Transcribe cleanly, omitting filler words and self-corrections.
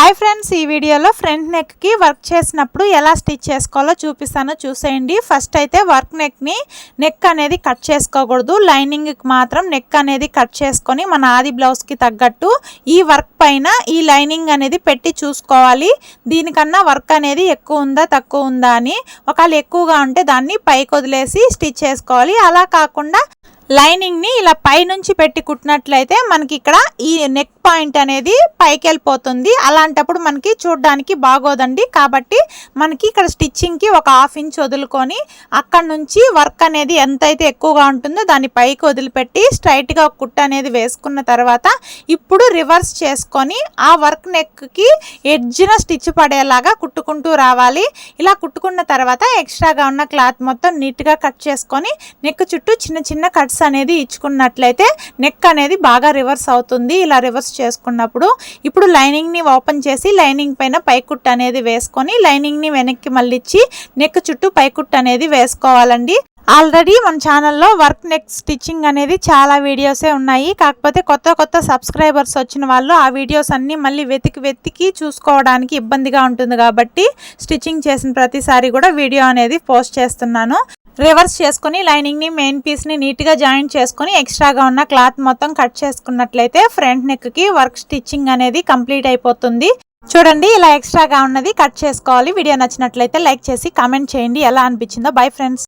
Hi friends, ఈ వీడియోలో front neck కి వర్క్ చేసినప్పుడు ఎలా స్టిచ్ చేసుకోవాలో చూపిస్తాను, చూసేయండి. ఫస్ట్ అయితే నెక్ అనేది కట్ చేసుకోకూడదు. లైనింగ్ కి మాత్రం నెక్ అనేది కట్ చేసుకొని మన ఆది బ్లౌజ్ కి తగ్గట్టు ఈ వర్క్ పైన ఈ లైనింగ్ అనేది పెట్టి చూసుకోవాలి. దీనికన్నా వర్క్ అనేది ఎక్కువ ఉందా తక్కువ ఉందా అని. ఒకవేళ ఎక్కువగా ఉంటే దాన్ని పైకి వదిలేసి స్టిచ్ చేసుకోవాలి. అలా కాకుండా లైనింగ్ ని ఇలా పై నుంచి పెట్టి కుట్టినట్లయితే మనకి ఇక్కడ ఈ నెక్ పాయింట్ అనేది పైకి వెళ్ళిపోతుంది. అలాంటప్పుడు మనకి చూడడానికి బాగోదండి. కాబట్టి మనకి ఇక్కడ స్టిచ్చింగ్ కి ఒక 1/2 ఇంచ్ వదులుకొని అక్కడ నుంచి వర్క్ అనేది ఎంతైతే ఎక్కువగా ఉంటుందో దాన్ని పైకి వదిలిపెట్టి స్ట్రైట్ గా కుట్టు అనేది వేసుకున్న తర్వాత ఇప్పుడు రివర్స్ చేసుకొని ఆ వర్క్ నెక్ కి ఎడ్జ్న స్టిచ్ పడేలాగా కుట్టుకుంటూ రావాలి. ఇలా కుట్టుకున్న తర్వాత ఎక్స్ట్రాగా ఉన్న క్లాత్ మొత్తం నీట్ గా కట్ చేసుకొని నెక్ చుట్టూ చిన్న చిన్న కట్స్ అనేది ఇచ్చుకున్నట్లయితే నెక్ అనేది బాగా రివర్స్ అవుతుంది. ఇలా రివర్స్ చేసుకున్నప్పుడు ఇప్పుడు లైనింగ్ ని ఓపెన్ చేసి లైనింగ్ పైన పైకుట్టు అనేది వేసుకొని లైనింగ్ ని వెనక్కి మళ్ళించి నెక్ చుట్టూ పైకుట్టు అనేది వేసుకోవాలండి. ఆల్రెడీ మన ఛానల్లో వర్క్ నెక్ స్టిచ్చింగ్ అనేది చాలా వీడియోసే ఉన్నాయి. కాకపోతే కొత్త సబ్స్క్రైబర్స్ వచ్చిన వాళ్ళు ఆ వీడియోస్ అన్నీ మళ్ళీ వెతికి చూసుకోవడానికి ఇబ్బందిగా ఉంటుంది. కాబట్టి స్టిచ్చింగ్ చేసిన ప్రతిసారి కూడా వీడియో అనేది పోస్ట్ చేస్తున్నాను. రివర్స్ చేసుకొని లైనింగ్ ని మెయిన్ పీస్ ని నీట్ గా జాయింట్ చేసుకొని ఎక్స్ట్రాగా ఉన్న క్లాత్ మొత్తం కట్ చేసుకున్నట్లయితే ఫ్రంట్ నెక్ కి వర్క్ స్టిచ్చింగ్ అనేది కంప్లీట్ అయిపోతుంది. చూడండి, ఇలా ఎక్స్ట్రాగా ఉన్నది కట్ చేసుకోవాలి. వీడియో నచ్చినట్లయితే లైక్ చేసి కామెంట్ చేయండి ఎలా అనిపించిందో. Bye friends.